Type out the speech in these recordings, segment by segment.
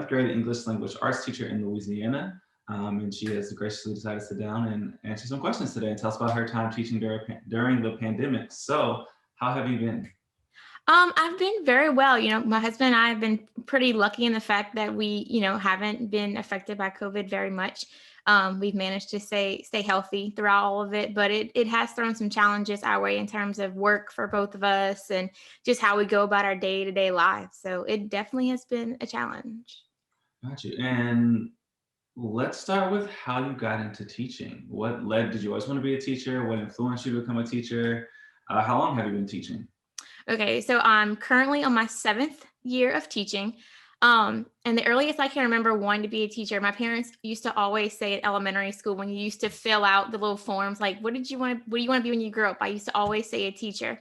seventh grade English language arts teacher in Louisiana. And she has graciously decided to sit down and answer some questions today and tell us about her time teaching during the pandemic. So, how have you been? I've been very well. My husband and I have been pretty lucky in the fact that we, haven't been affected by COVID very much. We've managed to stay healthy throughout all of it, but it has thrown some challenges our way in terms of work for both of us and just how we go about our day-to-day lives. So it definitely has been a challenge. Got you. And let's start with how you got into teaching. Did you always want to be a teacher? What influenced you to become a teacher? How long have you been teaching? Okay, so I'm currently on my 7th year of teaching. And the earliest I can remember wanting to be a teacher, my parents used to always say at elementary school when you used to fill out the little forms, like, what do you want to be when you grow up? I used to always say a teacher.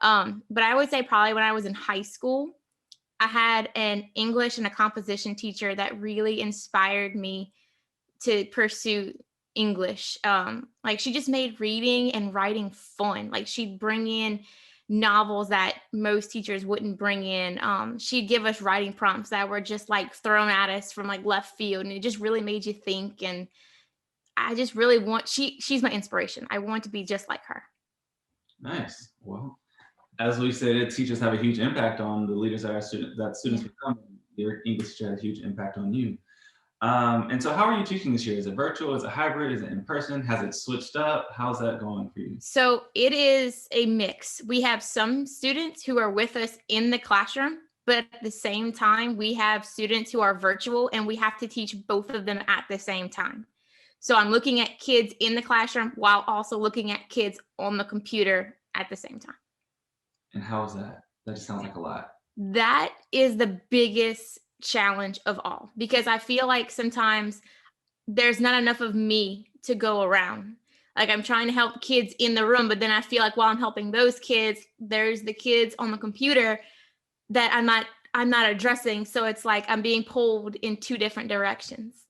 But I would say probably when I was in high school, I had an English and a composition teacher that really inspired me to pursue English. Like she just made reading and writing fun. Like she'd bring in novels that most teachers wouldn't bring in. She'd give us writing prompts that were just like thrown at us from like left field, and it just really made you think. And I just really she's my inspiration. I want to be just like her. Nice. Well, as we said, teachers have a huge impact on the leaders that students Yeah. become. Your English teacher had a huge impact on you. And so, how are you teaching this year? Is it virtual? Is it hybrid? Is it in person? Has it switched up? How's that going for you? So it is a mix. We have some students who are with us in the classroom, but at the same time, we have students who are virtual and we have to teach both of them at the same time. So I'm looking at kids in the classroom while also looking at kids on the computer at the same time. And how is that? That just sounds like a lot. That is the biggest challenge of all because I feel like sometimes there's not enough of me to go around. Like I'm trying to help kids in the room, but then I feel like while I'm helping those kids, there's the kids on the computer that I'm not addressing. So it's like I'm being pulled in two different directions.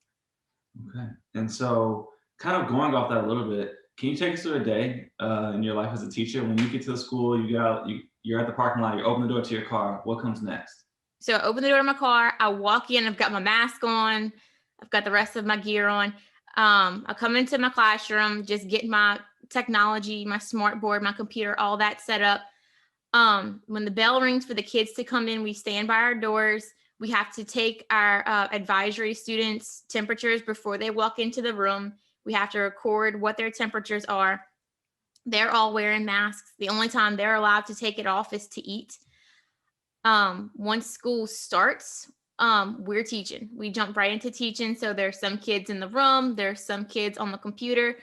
Okay. And so, kind of going off that a little bit, can you take us through a day in your life as a teacher? When you get to the school, you get out, you're at the parking lot, you open the door to your car. What comes next? So I open the door to my car, I walk in, I've got my mask on, I've got the rest of my gear on. I come into my classroom, just get my technology, my smart board, my computer, all that set up. When the bell rings for the kids to come in, we stand by our doors. We have to take our advisory students' temperatures before they walk into the room. We have to record what their temperatures are. They're all wearing masks. The only time they're allowed to take it off is to eat. Once school starts, we're teaching. We jump right into teaching. So there's some kids in the room, there's some kids on the computer,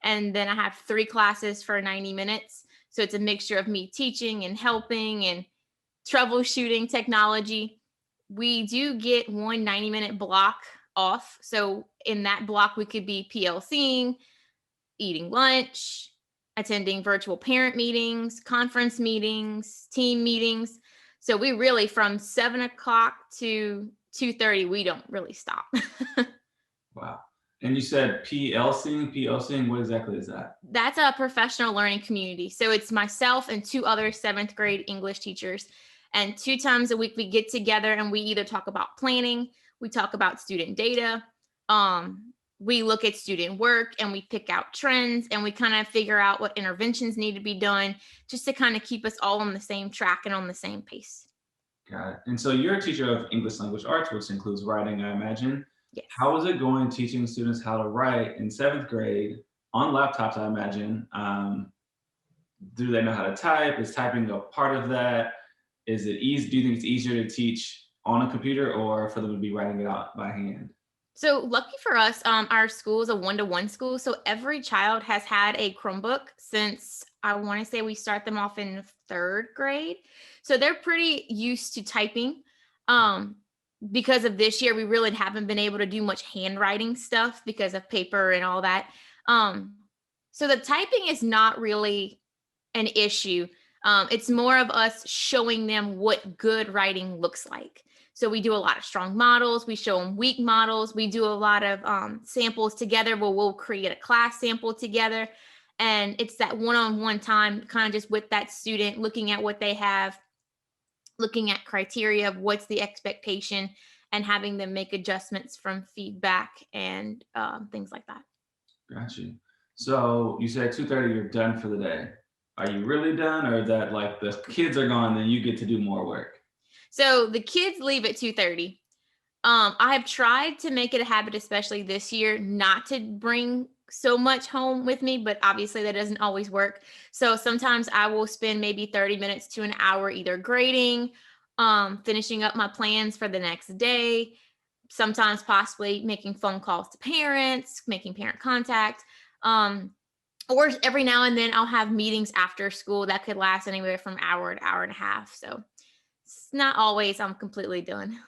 and then I have 3 classes for 90 minutes. So it's a mixture of me teaching and helping and troubleshooting technology. We do get one 90-minute block off. So in that block, we could be PLCing, eating lunch, attending virtual parent meetings, conference meetings, team meetings. So we really, from 7 o'clock to 2:30, we don't really stop. Wow. And you said PLCing. PLCing, what exactly is that? That's a professional learning community. So it's myself and 2 other 7th grade English teachers. And 2 times a week we get together and we either talk about planning, we talk about student data, we look at student work and we pick out trends and we kind of figure out what interventions need to be done just to kind of keep us all on the same track and on the same pace. Got it. And so you're a teacher of English language arts, which includes writing, I imagine. Yes. How is it going teaching students how to write in seventh grade on laptops, I imagine? Do they know how to type? Is typing a part of that? Is it easy? Do you think it's easier to teach on a computer or for them to be writing it out by hand? So lucky for us, our school is a 1-to-1 school. So every child has had a Chromebook since I want to say we start them off in 3rd grade. So they're pretty used to typing. Because of this year, we really haven't been able to do much handwriting stuff because of paper and all that. So the typing is not really an issue. It's more of us showing them what good writing looks like. So we do a lot of strong models. We show them weak models. We do a lot of samples together where we'll create a class sample together. And it's that one-on-one time kind of just with that student, looking at what they have, looking at criteria of what's the expectation, and having them make adjustments from feedback and things like that. Got you. So you said 2:30 you're done for the day. Are you really done, or is that like the kids are gone, then you get to do more work? So the kids leave at 2:30. I have tried to make it a habit, especially this year, not to bring so much home with me, but obviously that doesn't always work. So sometimes I will spend maybe 30 minutes to an hour either grading, finishing up my plans for the next day, sometimes possibly making phone calls to parents, making parent contact. Um, or every now and then I'll have meetings after school that could last anywhere from hour to hour and a half. So it's not always I'm completely done.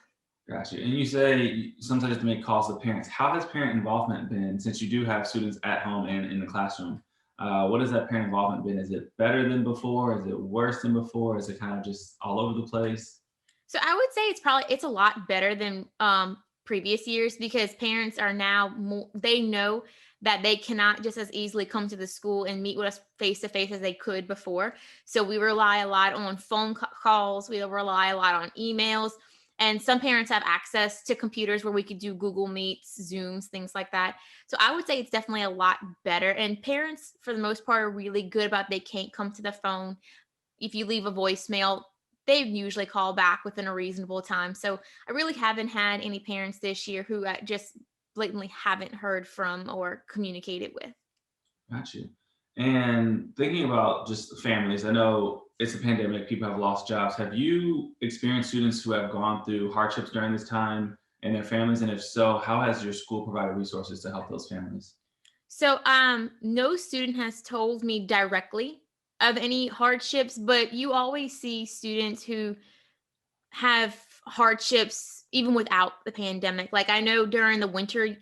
Got you. And you say sometimes you have to make calls to parents. How has parent involvement been since you do have students at home and in the classroom? What has that parent involvement been? Is it better than before? Is it worse than before? Is it kind of just all over the place? So I would say it's a lot better than previous years because parents are now more, they know that they cannot just as easily come to the school and meet with us face to face as they could before. So we rely a lot on calls, we rely a lot on emails, and some parents have access to computers where we could do Google Meets, Zooms, things like that. So I would say it's definitely a lot better. And parents, for the most part, are really good about they can't come to the phone. If you leave a voicemail, they usually call back within a reasonable time. So I really haven't had any parents this year who I just blatantly haven't heard from or communicated with. Got you. And thinking about just families, I know it's a pandemic, people have lost jobs. Have you experienced students who have gone through hardships during this time and their families? And if so, how has your school provided resources to help those families? So no student has told me directly of any hardships, but you always see students who have hardships even without the pandemic. Like I know during the winter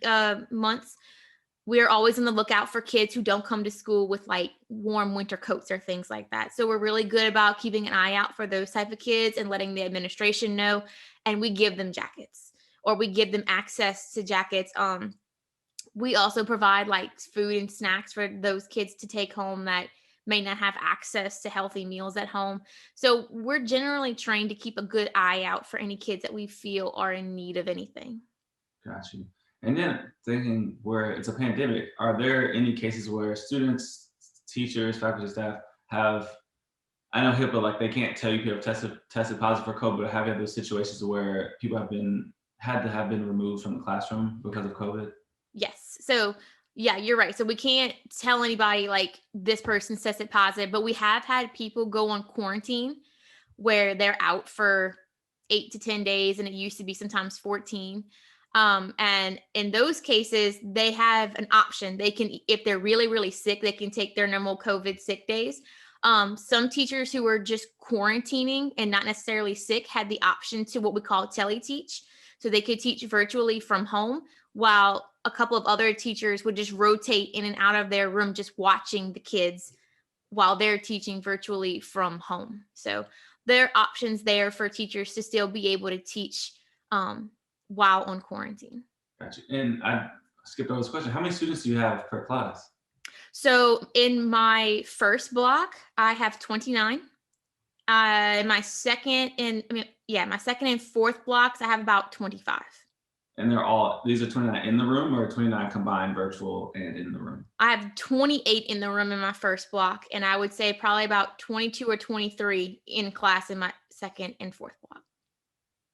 months, we're always on the lookout for kids who don't come to school with like warm winter coats or things like that. So we're really good about keeping an eye out for those type of kids and letting the administration know. And we give them jackets or we give them access to jackets. We also provide like food and snacks for those kids to take home that may not have access to healthy meals at home. So we're generally trained to keep a good eye out for any kids that we feel are in need of anything. Got you. And then thinking where it's a pandemic, are there any cases where students, teachers, faculty, staff have, I know HIPAA, like they can't tell you people have tested positive for COVID, but have you had those situations where people had to have been removed from the classroom because of COVID? Yes. So yeah, you're right. So we can't tell anybody like this person tested positive, but we have had people go on quarantine where they're out for 8 to 10 days, and it used to be sometimes 14. And in those cases, they have an option. They can, if they're really, really sick, they can take their normal COVID sick days. Some teachers who were just quarantining and not necessarily sick had the option to what we call teleteach. So they could teach virtually from home, while a couple of other teachers would just rotate in and out of their room, just watching the kids while they're teaching virtually from home. So there are options there for teachers to still be able to teach while on quarantine. Got you. And I skipped over this question. How many students do you have per class? So in my first block, I have 29. My second and my second and fourth blocks, I have about 25. And these are 29 in the room or 29 combined virtual and in the room? I have 28 in the room in my first block, and I would say probably about 22 or 23 in class in my second and fourth block.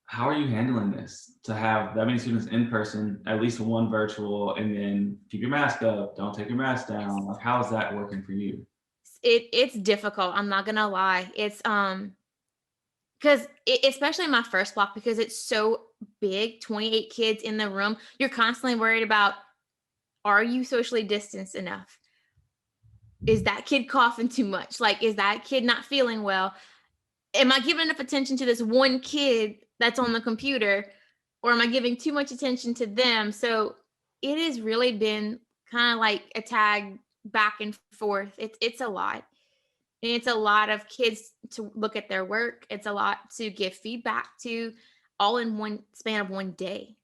How are you handling this to have that many students in person, at least one virtual, and then keep your mask up, don't take your mask down? Like, how is that working for you? It's difficult. I'm not gonna lie. It's because especially in my first block, because it's so big, 28 kids in the room, you're constantly worried about, are you socially distanced enough? Is that kid coughing too much? Like, is that kid not feeling well? Am I giving enough attention to this one kid that's on the computer, or am I giving too much attention to them? So it has really been kind of like a tag back and forth. It's a lot. And it's a lot of kids to look at their work. It's a lot to give feedback to, all in one span of one day.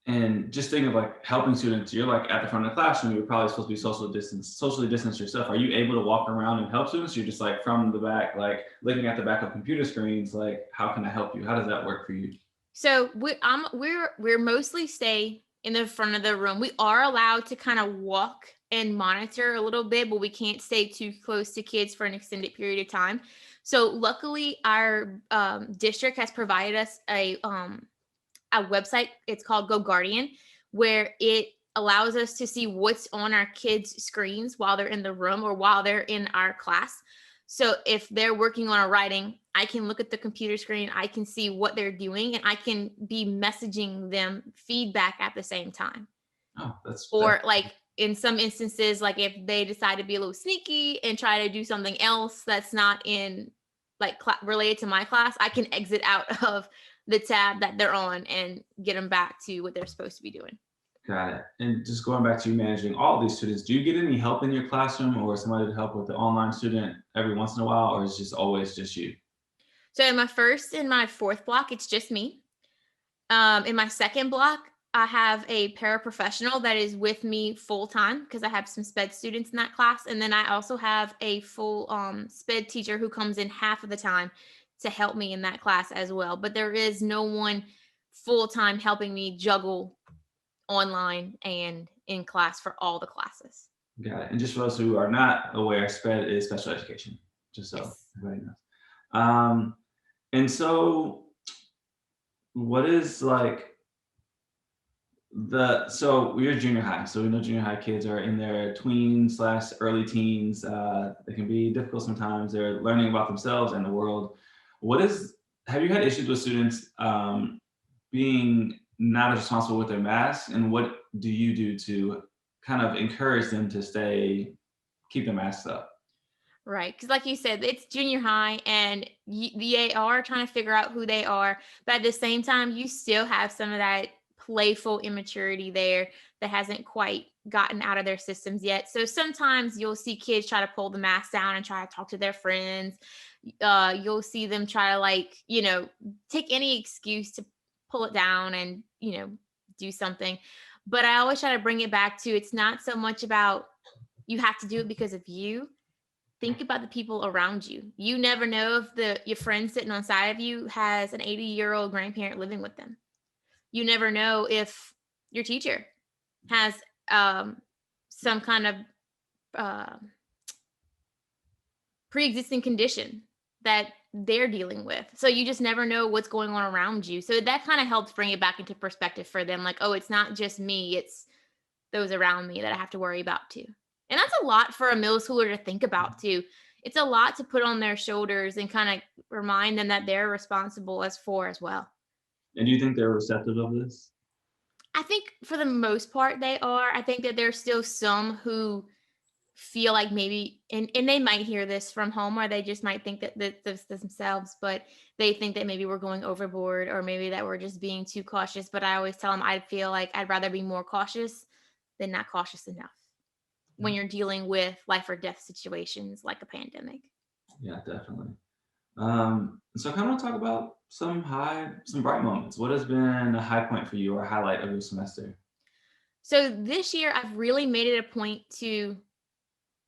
And just think of like helping students, you're like at the front of the classroom, you're probably supposed to be socially distanced yourself. Are you able to walk around and help students? You're just like from the back, like looking at the back of computer screens, like, how can I help you? How does that work for you? So we're mostly stay in the front of the room. We are allowed to kind of walk and monitor a little bit, but we can't stay too close to kids for an extended period of time. So luckily, our district has provided us a website. It's called Goguardian, where it allows us to see what's on our kids' screens while they're in the room or while they're in our class. So if they're working on a writing, I can look at the computer screen, I can see what they're doing, and I can be messaging them feedback at the same time. Oh, that's Or like in some instances, like if they decide to be a little sneaky and try to do something else that's not in like related to my class, I can exit out of the tab that they're on and get them back to what they're supposed to be doing. got it. And just going back to you managing all these students, do you get any help in your classroom or somebody to help with the online student every once in a while, or is it just always just you? So in my first and my fourth block, it's just me. In my second block, I have a paraprofessional that is with me full time because I have some sped students in that class. And then I also have a full sped teacher who comes in half of the time to help me in that class as well. But there is no one full time helping me juggle online and in class for all the classes. Got it. And just for those who are not aware, SPED is special education, just so Yes. everybody knows. And so what is like so we're junior high, so we know junior high kids are in their tweens slash early teens. They can be difficult sometimes. They're learning about themselves and the world. Have you had issues with students being not as responsible with their masks, and what do you do to kind of encourage them to keep their masks up? Right. Because, like you said, it's junior high and they are trying to figure out who they are. But at the same time, you still have some of that playful immaturity there that hasn't quite gotten out of their systems yet. So sometimes you'll see kids try to pull the mask down and try to talk to their friends. You'll see them try to, like, take any excuse to pull it down and, do something. But I always try to bring it back to it's not so much about you have to do it because of you. Think about the people around you. You never know if your friend sitting on side of you has an 80-year-old grandparent living with them. You never know if your teacher has some kind of uh, pre-existing condition that they're dealing with. So you just never know what's going on around you. So that kind of helps bring it back into perspective for them. Like, oh, it's not just me, it's those around me that I have to worry about too. And that's a lot for a middle schooler to think about too. It's a lot to put on their shoulders and kind of remind them that they're responsible as well. And do you think they're receptive of this? I think for the most part they are. I think that there's still some who feel like maybe and they might hear this from home or they just might think that this themselves, but they think that maybe we're going overboard or maybe that we're just being too cautious. But I always tell them I feel like I'd rather be more cautious than not cautious enough when you're dealing with life or death situations like a pandemic. Yeah, definitely. So I kind of want to talk about some bright moments. What has been a high point for you or a highlight of your semester? So this year, I've really made it a point to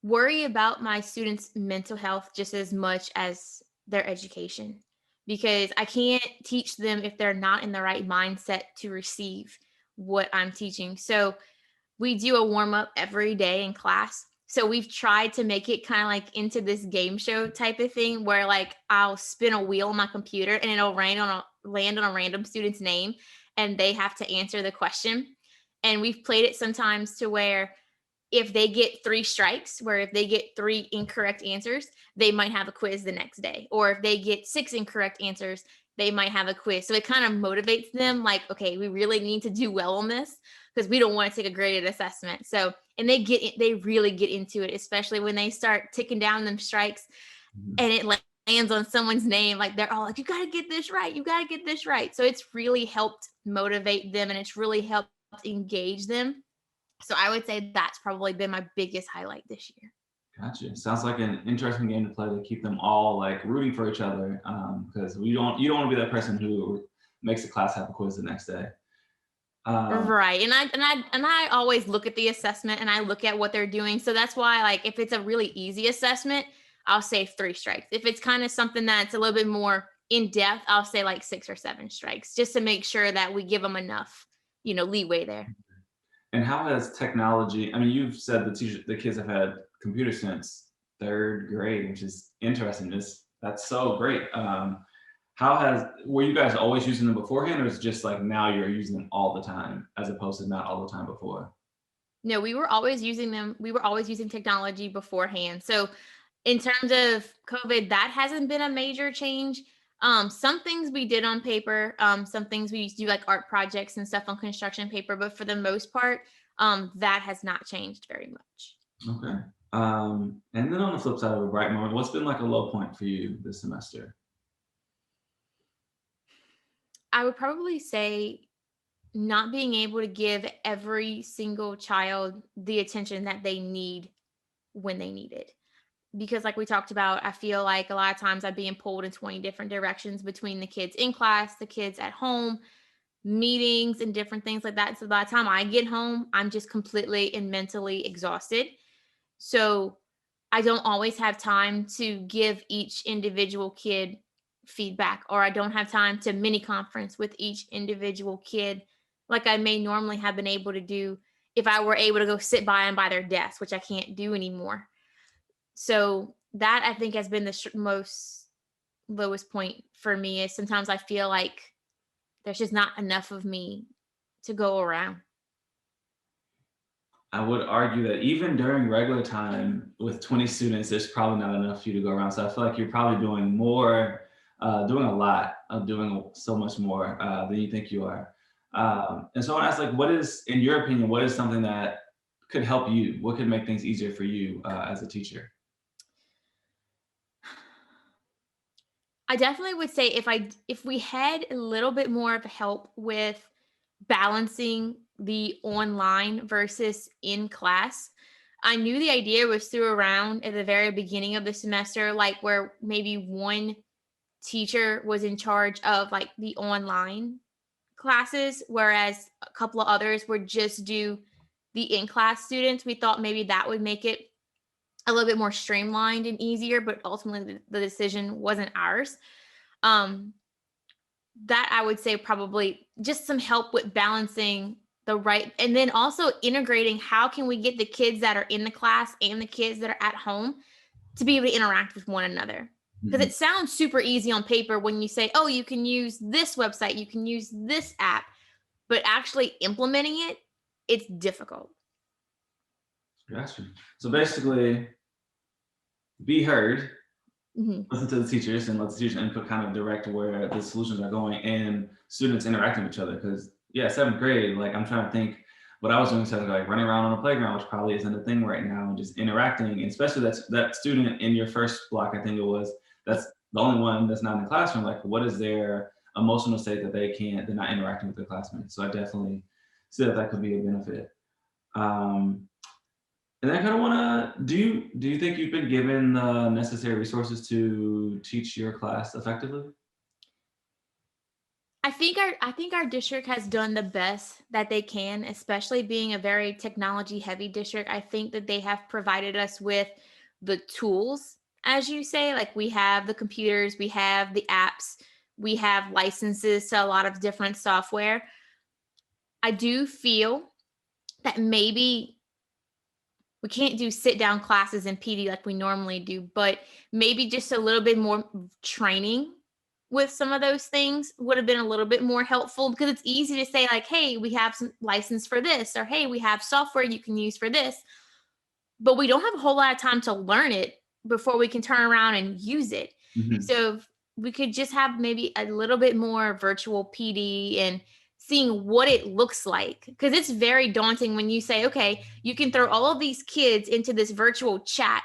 worry about my students' mental health just as much as their education because I can't teach them if they're not in the right mindset to receive what I'm teaching. So we do a warm up every day in class. So we've tried to make it kind of like into this game show type of thing where like I'll spin a wheel on my computer and it'll land on a random student's name and they have to answer the question. And we've played it sometimes to where if they get 3 strikes, where if they get 3 incorrect answers, they might have a quiz the next day. Or if they get 6 incorrect answers, they might have a quiz. So it kind of motivates them like, okay, we really need to do well on this because we don't want to take a graded assessment. So, and they really get into it, especially when they start ticking down them strikes and it lands on someone's name. Like they're all like, you got to get this right. You got to get this right. So it's really helped motivate them and it's really helped engage them. So I would say that's probably been my biggest highlight this year. Gotcha. Sounds like an interesting game to play to keep them all like rooting for each other. Because you don't want to be that person who makes the class have a quiz the next day. Right. And I always look at the assessment and I look at what they're doing. So that's why, like, if it's a really easy assessment, I'll say 3 strikes. If it's kind of something that's a little bit more in depth, I'll say like 6 or 7 strikes, just to make sure that we give them enough, leeway there. And how has technology, I mean, you've said the kids have had computers since third grade, which is interesting. That's so great. Were you guys always using them beforehand, or is it just like now you're using them all the time as opposed to not all the time before? No, we were always using them. We were always using technology beforehand. So in terms of COVID, that hasn't been a major change. Some things we did on paper, some things we used to do like art projects and stuff on construction paper, but for the most part, that has not changed very much. Okay. And then on the flip side of a bright moment, what's been like a low point for you this semester? I would probably say not being able to give every single child the attention that they need when they need it. Because like we talked about, I feel like a lot of times I'm being pulled in 20 different directions between the kids in class, the kids at home, meetings and different things like that. So by the time I get home, I'm just completely and mentally exhausted. So I don't always have time to give each individual kid feedback, or I don't have time to mini conference with each individual kid like I may normally have been able to do if I were able to go sit by them by their desk, which I can't do anymore. So that I think has been the most lowest point for me is sometimes I feel like there's just not enough of me to go around. I would argue that even during regular time with 20 students, there's probably not enough for you to go around. So I feel like you're probably doing more, doing a lot, doing so much more than you think you are. And so I want to ask, like, what is, in your opinion, what is something that could help you? What could make things easier for you as a teacher? I definitely would say if we had a little bit more of help with balancing the online versus in class. I knew the idea was threw around at the very beginning of the semester, like where maybe one teacher was in charge of like the online classes, whereas a couple of others would just do the in-class students. We thought maybe that would make it a little bit more streamlined and easier, but ultimately the decision wasn't ours. Um, that I would say probably just some help with balancing the right, and then also integrating how can we get the kids that are in the class and the kids that are at home to be able to interact with one another. Because Mhm. it sounds super easy on paper when you say, oh, you can use this website, you can use this app, but actually implementing it, it's difficult. Gotcha. So basically, be heard, Mhm. listen to the teachers, and let the teachers input kind of direct where the solutions are going and students interacting with each other. Because yeah, seventh grade, like I'm trying to think what I was doing, seventh grade, like running around on a playground, which probably isn't a thing right now, and just interacting, and especially that student in your first block, I think it was, that's the only one that's not in the classroom. Like, what is their emotional state that they're not interacting with their classmates? So I definitely see that could be a benefit. Um, and I kind of want to, do you think you've been given the necessary resources to teach your class effectively? I think our district has done the best that they can, especially being a very technology heavy district. I think that they have provided us with the tools, as you say, like we have the computers, we have the apps, we have licenses to a lot of different software. I do feel that maybe we can't do sit down classes in PD like we normally do, but maybe just a little bit more training with some of those things would have been a little bit more helpful, because it's easy to say like, hey, we have some license for this, or hey, we have software you can use for this, but we don't have a whole lot of time to learn it before we can turn around and use it. Mhm. So if we could just have maybe a little bit more virtual PD and seeing what it looks like, because it's very daunting when you say, okay, you can throw all of these kids into this virtual chat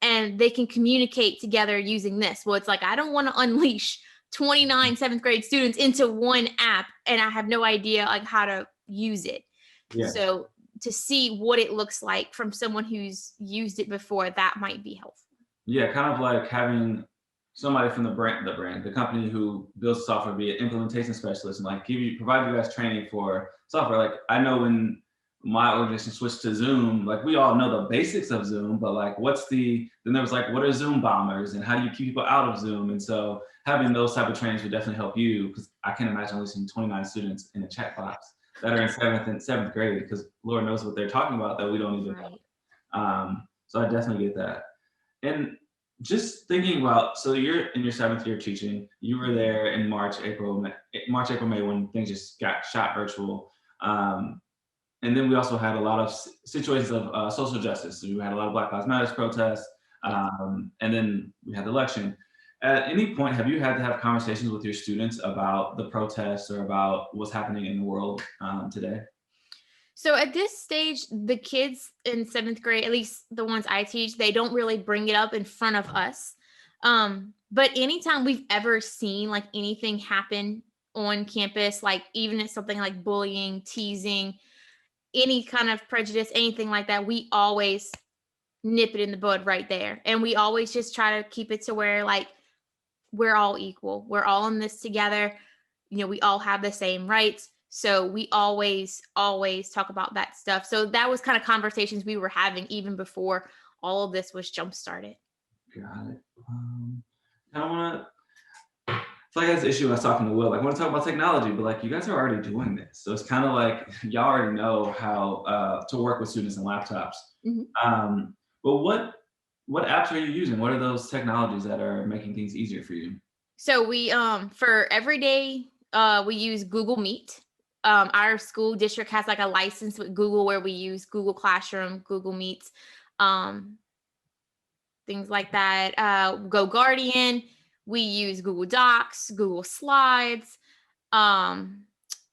and they can communicate together using this. Well, it's like, I don't want to unleash 29 seventh grade students into one app and I have no idea like how to use it. Yeah. So to see what it looks like from someone who's used it before, that might be helpful. Yeah, kind of like having somebody from the company who builds software be an implementation specialist and like provide you guys training for software. Like I know when my organization switched to Zoom, like we all know the basics of Zoom, but like then there was like, what are Zoom bombers and how do you keep people out of Zoom? And so having those type of trainings would definitely help you, because I can't imagine only seeing 29 students in a chat box that are in seventh grade, because Lord knows what they're talking about that we don't even know. So I definitely get that. And just thinking about, so you're in your 7th year teaching, you were there in March, April, May, when things just got shot virtual. And then we also had a lot of situations of social justice. So we had a lot of Black Lives Matter protests, and then we had the election. At any point, have you had to have conversations with your students about the protests or about what's happening in the world today? So at this stage, the kids in 7th grade, at least the ones I teach, they don't really bring it up in front of us. But anytime we've ever seen like anything happen on campus, like even if something like bullying, teasing, any kind of prejudice, anything like that, we always nip it in the bud right there. And we always just try to keep it to where like we're all equal. We're all in this together. We all have the same rights. So we always talk about that stuff. So that was kind of conversations we were having even before all of this was jump started. Got it. I want to, so I got this issue I was talking to Will. I want to talk about technology, but like you guys are already doing this. So it's kind of like y'all already know how to work with students and laptops. But what apps are you using? What are those technologies that are making things easier for you? So we, for every day, we use Google Meet. Our school district has like a license with Google where we use Google Classroom, Google Meets, things like that. Goguardian, we use Google Docs, Google Slides, the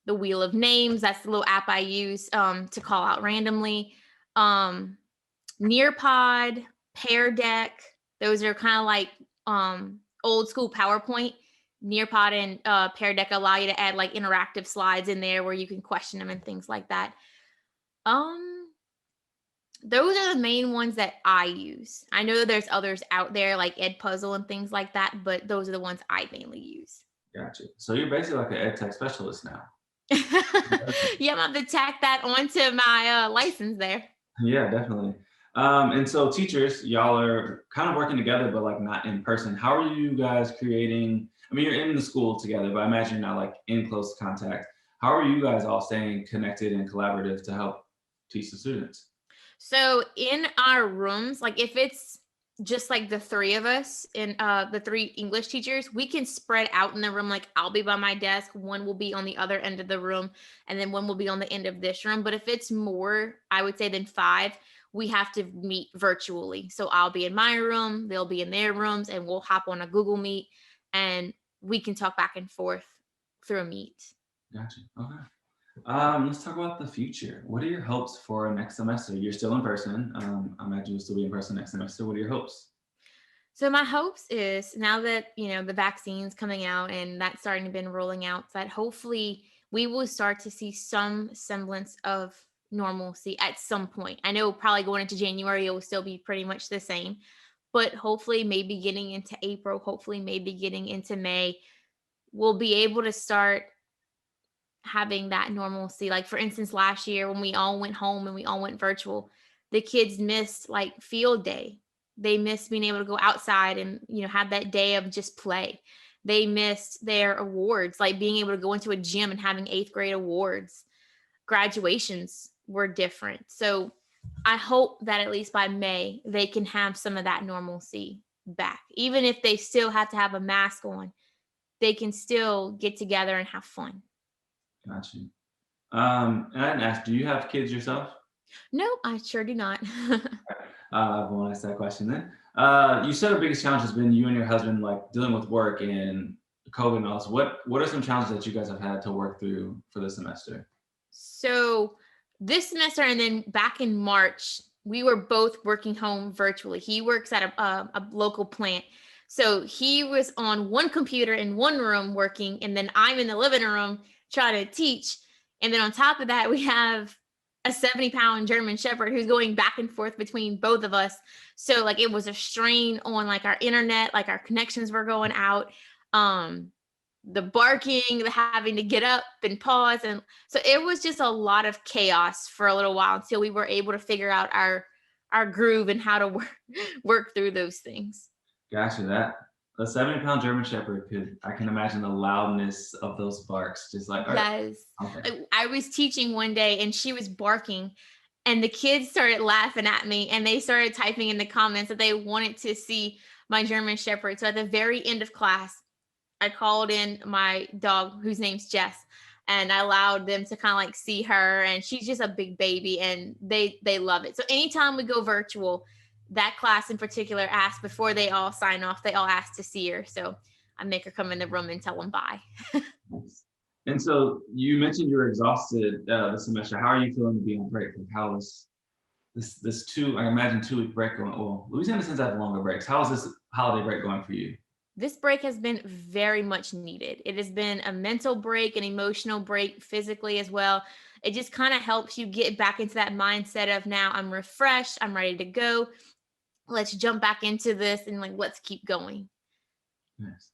Wheel of Names. That's the little app I use to call out randomly. Nearpod, Pear Deck. Those are kind of like old school PowerPoint. Nearpod and Pear Deck allow you to add like interactive slides in there where you can question them and things like that. Those are the main ones that I use. I know there's others out there like Edpuzzle and things like that, but those are the ones I mainly use. Gotcha. So you're basically like an ed tech specialist now. Yeah, I'm going to tack that onto my license there. Yeah, definitely. And so teachers, y'all are kind of working together, but like not in person. How are you guys creating? I mean, you're in the school together, but I imagine you're not like in close contact. How are you guys all staying connected and collaborative to help teach the students? So in our rooms, like if it's just like the three of us and the three English teachers, we can spread out in the room. Like I'll be by my desk, one will be on the other end of the room, and then one will be on the end of this room. But if it's more, I would say, than 5, we have to meet virtually. So I'll be in my room, they'll be in their rooms, and we'll hop on a Google Meet and we can talk back and forth through a Meet. Gotcha. Okay. Let's talk about the future. What are your hopes for next semester? You're still in person. I imagine you'll still be in person next semester. What are your hopes? So my hopes is now that, the vaccine's coming out and that's starting to been rolling out, that hopefully we will start to see some semblance of normalcy at some point. I know probably going into January, it will still be pretty much the same, but hopefully maybe getting into April, hopefully maybe getting into May, we'll be able to start having that normalcy. Like for instance, last year when we all went home and we all went virtual, the kids missed like field day. They missed being able to go outside and, have that day of just play. They missed their awards, like being able to go into a gym and having 8th grade awards. Graduations were different. So I hope that at least by May, they can have some of that normalcy back. Even if they still have to have a mask on, they can still get together and have fun. Gotcha. And I didn't ask, do you have kids yourself? No, I sure do not. I won't ask that question then. You said the biggest challenge has been you and your husband like dealing with work and COVID and all this. What are some challenges that you guys have had to work through for this semester? So this semester and then back in March, we were both working home virtually. He works at a local plant. So he was on one computer in one room working, and then I'm in the living room trying to teach. And then on top of that, we have a 70-pound German Shepherd who's going back and forth between both of us. So like it was a strain on like our internet, like our connections were going out. the barking, the having to get up and pause. And so it was just a lot of chaos for a little while until we were able to figure out our groove and how to work through those things. Gotcha. That a 70-pound German Shepherd I can imagine the loudness of those barks. Just like, all right, Yes. okay. I was teaching one day and she was barking and the kids started laughing at me and they started typing in the comments that they wanted to see my German Shepherd. So at the very end of class, I called in my dog whose name's Jess and I allowed them to kind of like see her, and she's just a big baby and they love it. So anytime we go virtual, that class in particular asks before they all sign off, they all ask to see her. So I make her come in the room and tell them bye. Nice. And so you mentioned you were exhausted this semester. How are you feeling to be on break? Like, how is I imagine 2-week break going? Well, Louisiana tends to have longer breaks. How is this holiday break going for you? This break has been very much needed. It has been a mental break, an emotional break, physically as well. It just kind of helps you get back into that mindset of now I'm refreshed, I'm ready to go. Let's jump back into this and like let's keep going. Nice.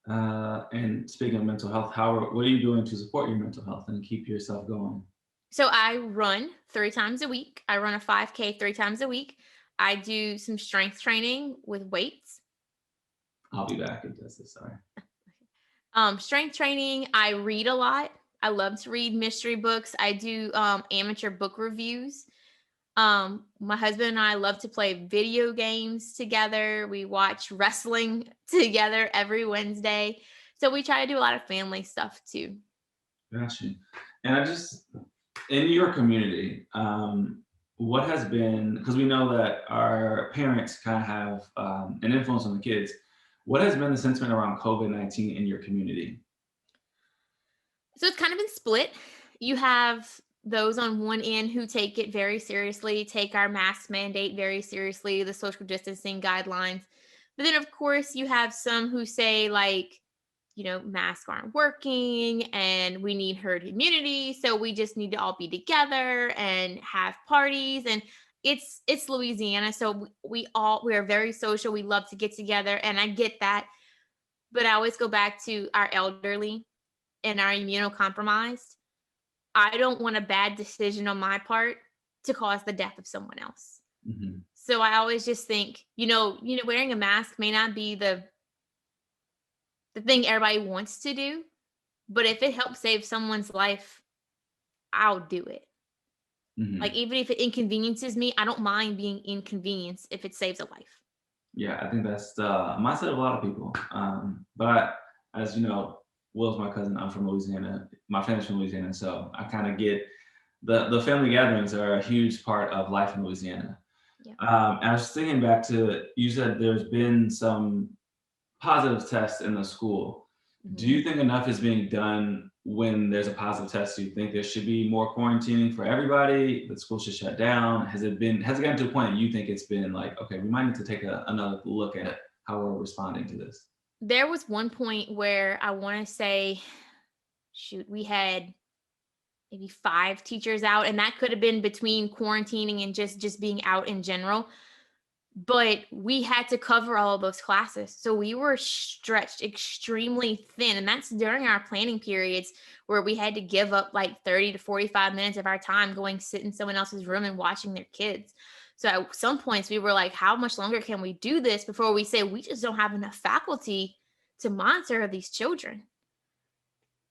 And speaking of mental health, what are you doing to support your mental health and keep yourself going? So I run 3 times a week. I run a 5K 3 times a week. I do some strength training with weights. I'll be back if that's it. Sorry. Strength training. I read a lot. I love to read mystery books. I do amateur book reviews. My husband and I love to play video games together. We watch wrestling together every Wednesday. So we try to do a lot of family stuff too. Gotcha. And in your community, what has been, because we know that our parents kind of have an influence on the kids, what has been the sentiment around COVID-19 in your community? So it's kind of been split. You have those on one end who take it very seriously, take our mask mandate very seriously, the social distancing guidelines. But then, of course, you have some who say, like, masks aren't working and we need herd immunity. So we just need to all be together and have parties. And it's Louisiana. So we are very social. We love to get together. And I get that. But I always go back to our elderly and our immunocompromised. I don't want a bad decision on my part to cause the death of someone else. Mm-hmm. So I always just think, wearing a mask may not be the thing everybody wants to do, but if it helps save someone's life, I'll do it. Mm-hmm. Like, even if it inconveniences me, I don't mind being inconvenienced if it saves a life. Yeah, I think that's the mindset of a lot of people. But as you know, Will's my cousin. I'm from Louisiana. My family's from Louisiana, so I kind of get the family gatherings are a huge part of life in Louisiana. Yeah. And I was thinking back to, you said there's been some positive tests in the school. Mm-hmm. Do you think enough is being done when there's a positive test? Do you think there should be more quarantining for everybody? The school should shut down? Has it gotten to a point you think it's been like, okay, we might need to take another look at how we're responding to this? There was one point where I want to say, we had maybe 5 teachers out, and that could have been between quarantining and just being out in general. But we had to cover all of those classes. So we were stretched extremely thin. And that's during our planning periods where we had to give up like 30 to 45 minutes of our time going sit in someone else's room and watching their kids. So at some points we were like, how much longer can we do this before we say we just don't have enough faculty to monitor these children?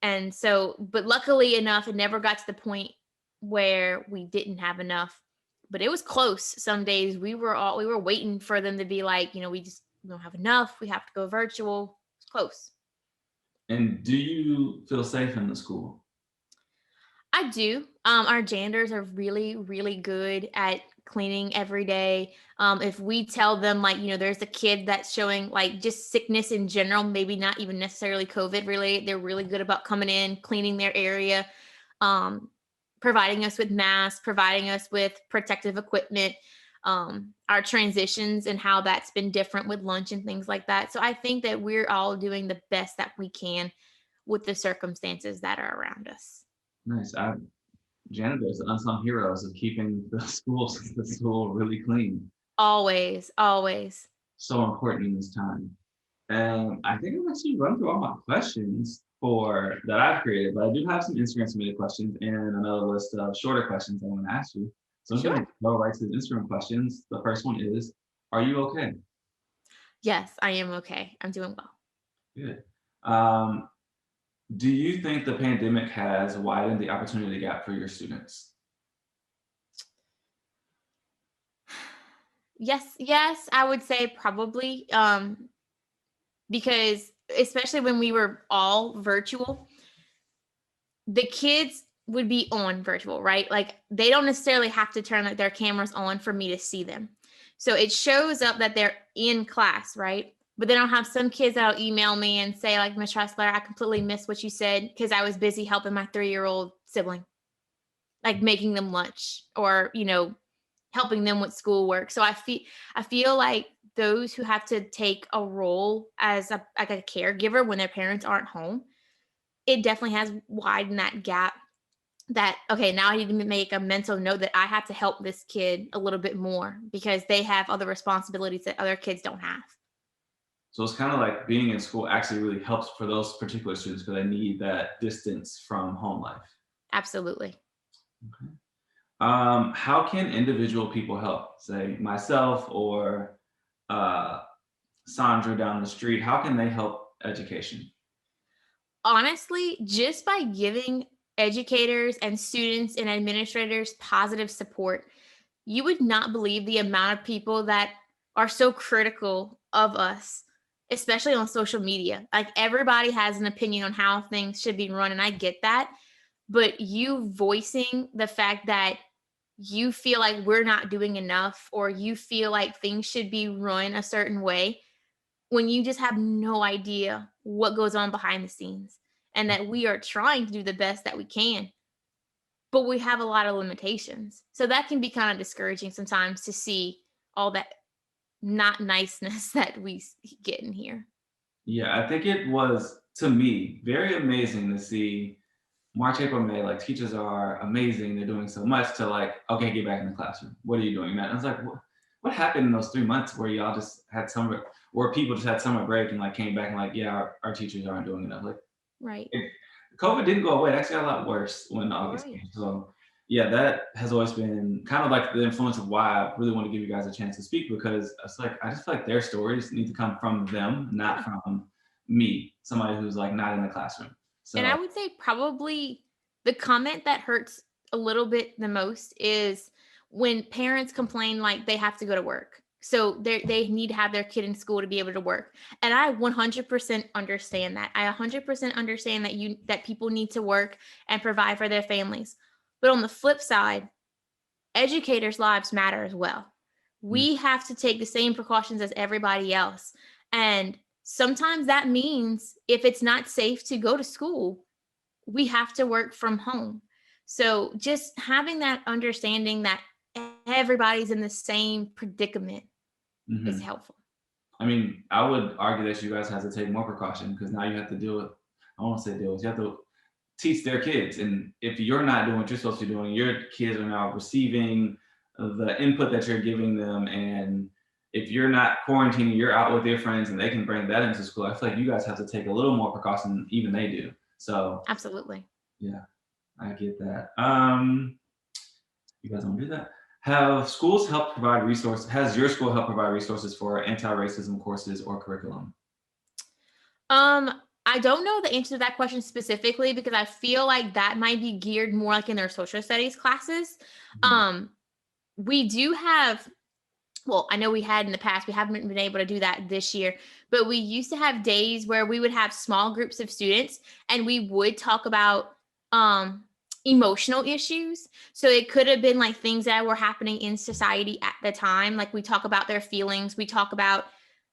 And so, but luckily enough, it never got to the point where we didn't have enough. But it was close. Some days we were waiting for them to be like, we don't have enough. We have to go virtual. It's close. And do you feel safe in the school? I do. Our janitors are really, really good at cleaning every day. If we tell them there's a kid that's showing just sickness in general, maybe not even necessarily COVID related, they're really good about coming in, cleaning their area, providing us with masks, providing us with protective equipment, our transitions and how that's been different with lunch and things like that. So I think that we're all doing the best that we can with the circumstances that are around us. Nice. Janitors, unsung heroes of keeping the school really clean. Always, always. So important in this time. And I think I've actually run through all my questions for that I've created, but I do have some Instagram submitted questions and another list of shorter questions I want to ask you. So I'm just going Sure. to go right to the Instagram questions. The first one is, are you okay? Yes, I am okay. I'm doing well. Good. Um, do you think the pandemic has widened the opportunity gap for your students? Yes, I would say probably. Because especially when we were all virtual, the kids would be on virtual, right? Like they don't necessarily have to turn their cameras on for me to see them. So it shows up that they're in class, right? But then I'll have some kids that'll email me and say, like, Miss Trosclair, I completely missed what you said because I was busy helping my 3-year-old sibling, like making them lunch or, helping them with schoolwork. So I feel like those who have to take a role as a caregiver when their parents aren't home, it definitely has widened that gap. That okay, now I need to make a mental note that I have to help this kid a little bit more because they have other responsibilities that other kids don't have. So it's kind of like being in school actually really helps for those particular students because they need that distance from home life. Absolutely. Okay. How can individual people help? Say myself or uh, Sandra down the street. How can they help education? Honestly, just by giving educators and students and administrators positive support, you would not believe the amount of people that are so critical of us, especially on social media. Like everybody has an opinion on how things should be run, and I get that. But you voicing the fact that you feel like we're not doing enough or you feel like things should be run a certain way when you just have no idea what goes on behind the scenes and that we are trying to do the best that we can, but we have a lot of limitations. So that can be kind of discouraging sometimes to see all that not niceness that get in here. Yeah, I think it was to me very amazing to see March, April, May. Like teachers are amazing; they're doing so much. To like, okay, get back in the classroom. What are you doing, man? I was like, what happened in those 3 months where y'all just had summer, where people just had summer break and like came back and like, yeah, our teachers aren't doing enough. Like Right. it, COVID didn't go away. It actually got a lot worse when August Right. came. So yeah, that has always been kind of like the influence of why I really want to give you guys a chance to speak because it's like I just feel like their stories need to come from them, not Yeah. from me, somebody who's like not in the classroom. And I So would say probably the comment that hurts a little bit the most is when parents complain like they have to go to work. So they need to have their kid in school to be able to work. And I 100% understand that. I 100% understand that people need to work and provide for their families. But on the flip side, educators' lives matter as well. mm, We have to take the same precautions as everybody else. And sometimes that means if it's not safe to go to school, we have to work from home. So just having that understanding that everybody's in the same predicament is mhm. helpful. I mean, I would argue that you guys have to take more precaution because now you have to deal with, I won't say deal with, you have to teach their kids. And if you're not doing what you're supposed to be doing, your kids are now receiving the input that you're giving them. And if you're not quarantining, you're out with your friends and they can bring that into school. I feel like you guys have to take a little more precaution than even they do. So Absolutely. yeah, I get that. You guys don't do that. Have schools helped provide resources? Has your school helped provide resources for anti-racism courses or curriculum? I don't know the answer to that question specifically because I feel like that might be geared more like in their social studies classes. Mhm. Um, we do have, well, I know we had in the past, we haven't been able to do that this year, but we used to have days where we would have small groups of students and we would talk about um emotional issues. So it could have been like things that were happening in society at the time. Like we talk about their feelings, we talk about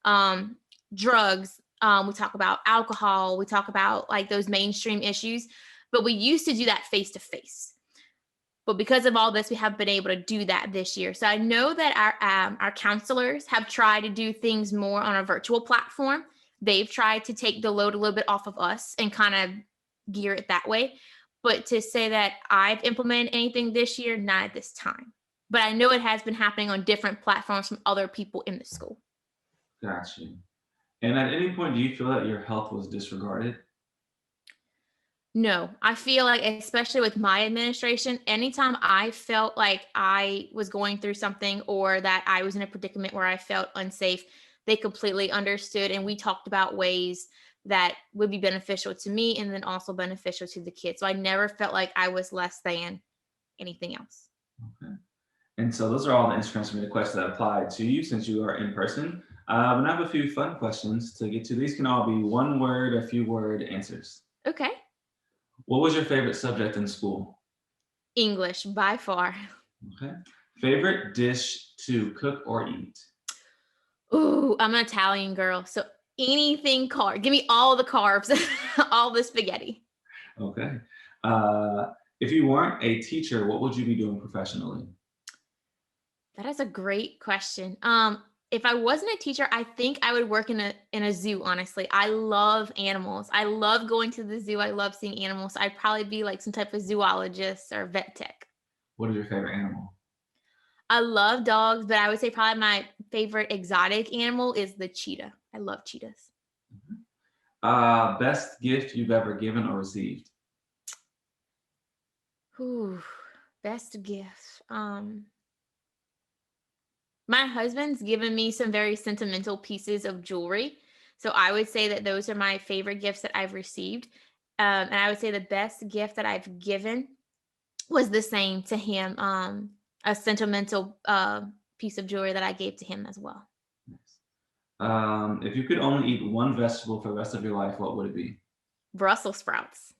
um drugs, we talk about alcohol, we talk about like those mainstream issues. But we used to do that face to face, but because of all this, we have been able to do that this year. So I know that our counselors have tried to do things more on a virtual platform. They've tried to take the load a little bit off of us and kind of gear it that way. But to say that I've implemented anything this year, not at this time. But I know it has been happening on different platforms from other people in the school. Gotcha. And at any point, do you feel that your health was disregarded? No, I feel like, especially with my administration, anytime I felt like I was going through something or that I was in a predicament where I felt unsafe, they completely understood. And we talked about ways that would be beneficial to me and then also beneficial to the kids. So I never felt like I was less than anything else. Okay. And so those are all the Instagram submitted questions that apply to you since you are in person. And I have a few fun questions to get to. These can all be one word, a few word answers. Okay. What was your favorite subject in school? English by far. Okay. Favorite dish to cook or eat? Ooh, I'm an Italian girl. So anything carb. Give me all the carbs, all the spaghetti. Okay. Uh, if you weren't a teacher, what would you be doing professionally? That is a great question. If I wasn't a teacher, I think I would work in a zoo, honestly. I love animals. I love going to the zoo. I love seeing animals. I'd probably be like some type of zoologist or vet tech. What is your favorite animal? I love dogs, but I would say probably my favorite exotic animal is the cheetah. I love cheetahs. Best gift you've ever given or received? Ooh, best gift. My husband's given me some very sentimental pieces of jewelry. So I would say that those are my favorite gifts that I've received. And I would say the best gift that I've given was the same to him, a sentimental piece of jewelry that I gave to him as well. If you could only eat one vegetable for the rest of your life, what would it be? Brussels sprouts.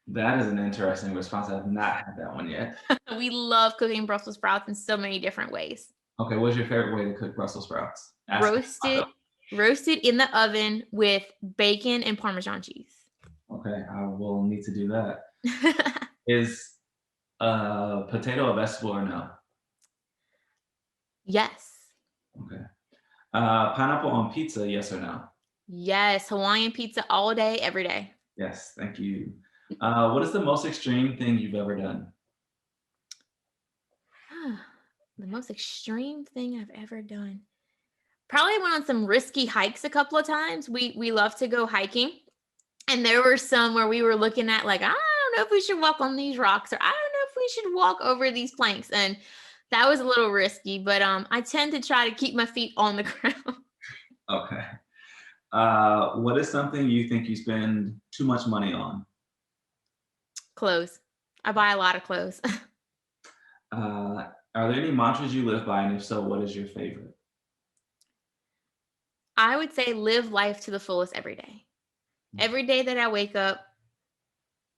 That is an interesting response. I've not had that one yet. We love cooking Brussels sprouts in so many different ways. Okay, what's your favorite way to cook Brussels sprouts? Roasted, roasted in the oven with bacon and Parmesan cheese. Okay, I will need to do that. Is potato a vegetable or no? Yes. Okay. Pineapple on pizza, yes or no? Yes, Hawaiian pizza all day, every day. Yes, thank you. What is the most extreme thing you've ever done? The most extreme thing I've ever done. Probably went on some risky hikes a couple of times. We love to go hiking. And there were some where we were looking at like, I don't know if we should walk on these rocks or I don't know if we should walk over these planks. And that was a little risky, but I tend to try to keep my feet on the ground. Okay. What is something you think you spend too much money on? Clothes. I buy a lot of clothes. Are there any mantras you live by? And if so, what is your favorite? I would say live life to the fullest every day. Every day that I wake up,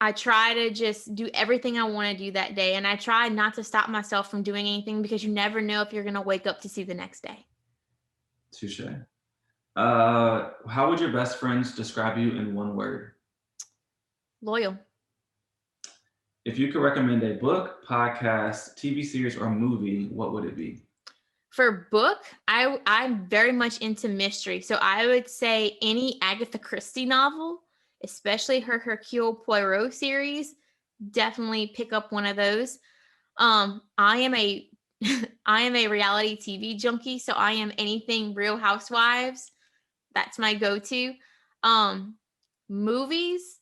I try to just do everything I want to do that day. And I try not to stop myself from doing anything because you never know if you're going to wake up to see the next day. Touche. How would your best friends describe you in one word? Loyal. If you could recommend a book, podcast, TV series, or movie, what would it be? For book, I'm very much into mystery. So I would say any Agatha Christie novel, especially her Hercule Poirot series, definitely pick up one of those. I am a I am a reality TV junkie, so I am anything Real Housewives. That's my go-to. Movies,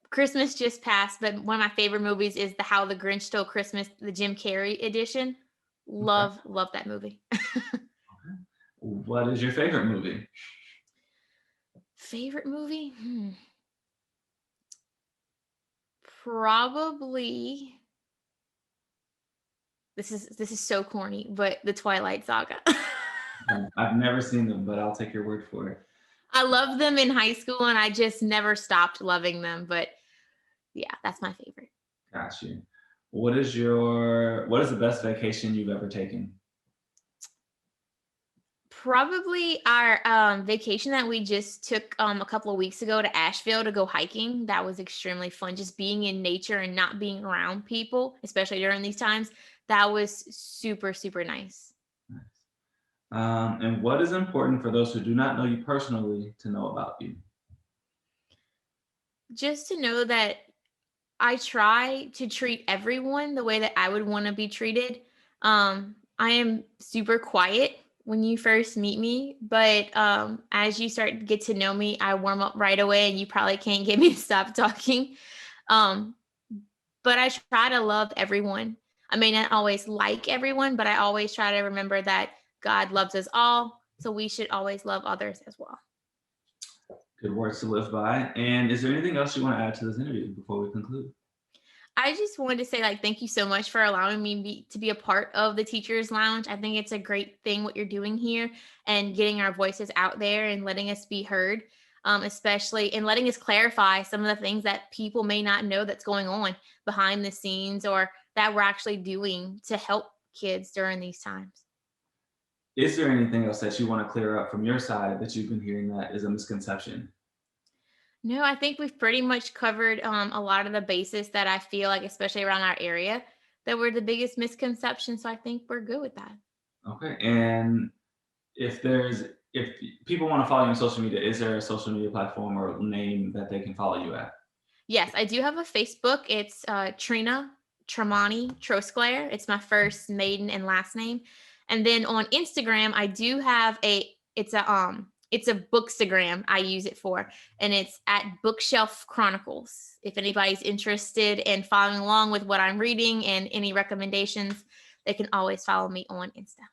Christmas just passed, but one of my favorite movies is the How the Grinch Stole Christmas, the Jim Carrey edition. Okay. Love that movie. What is your favorite movie? Favorite movie? Probably this is so corny, but the Twilight Saga. I've never seen them, but I'll take your word for it. I loved them in high school and I just never stopped loving them, but yeah, that's my favorite. Got you. What is the best vacation you've ever taken? Probably our vacation that we just took a couple of weeks ago to Asheville to go hiking. That was extremely fun. Just being in nature and not being around people, especially during these times. That was super, super nice. Nice. And what is important for those who do not know you personally to know about you? Just to know that I try to treat everyone the way that I would want to be treated. I am super quiet, when you first meet me, but as you start to get to know me, I warm up right away, and you probably can't get me to stop talking. Um, but I try to love everyone. I may not always like everyone, but I always try to remember that God loves us all, so we should always love others as well. Good words to live by. And is there anything else you want to add to this interview before we conclude? I just wanted to say, like, thank you so much for allowing me to be a part of the Teachers Lounge. I think it's a great thing what you're doing here and getting our voices out there and letting us be heard, especially and letting us clarify some of the things that people may not know that's going on behind the scenes or that we're actually doing to help kids during these times. Is there anything else that you want to clear up from your side that you've been hearing that is a misconception? No, I think we've pretty much covered a lot of the basis that I feel like, especially around our area, that were the biggest misconceptions. So I think we're good with that. Okay. And if people want to follow you on social media, is there a social media platform or name that they can follow you at? Yes, I do have a Facebook. It's Trina Trosclair. It's my first maiden and last name. And then on Instagram, I do have it's a bookstagram I use it for, and it's at Bookshelf Chronicles. If anybody's interested in following along with what I'm reading and any recommendations, they can always follow me on Insta.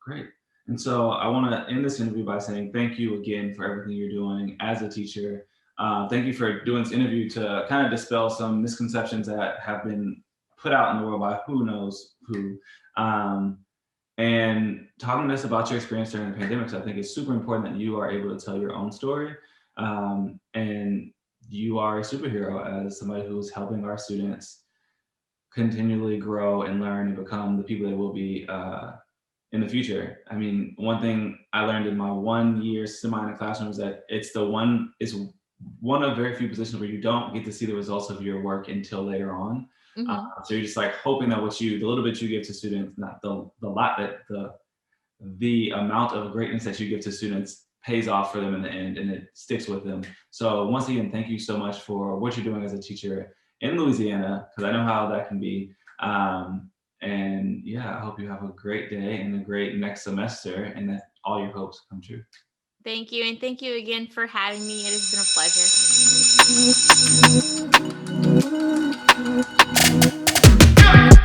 Great. And so I want to end this interview by saying thank you again for everything you're doing as a teacher. Thank you for doing this interview to kind of dispel some misconceptions that have been put out in the world by who knows who. And talking to us about your experience during the pandemic, so I think it's super important that you are able to tell your own story. And you are a superhero as somebody who's helping our students continually grow and learn and become the people they will be in the future. I mean, one thing I learned in my 1 year semi in the classroom is that it's one of very few positions where you don't get to see the results of your work until later on. Mm-hmm. So you're just like hoping that the little bit you give to students, not the lot that the amount of greatness that you give to students pays off for them in the end, and it sticks with them. So once again, thank you so much for what you're doing as a teacher in Louisiana, because I know how that can be. And yeah, I hope you have a great day and a great next semester, and that all your hopes come true. Thank you. And thank you again for having me. It has been a pleasure.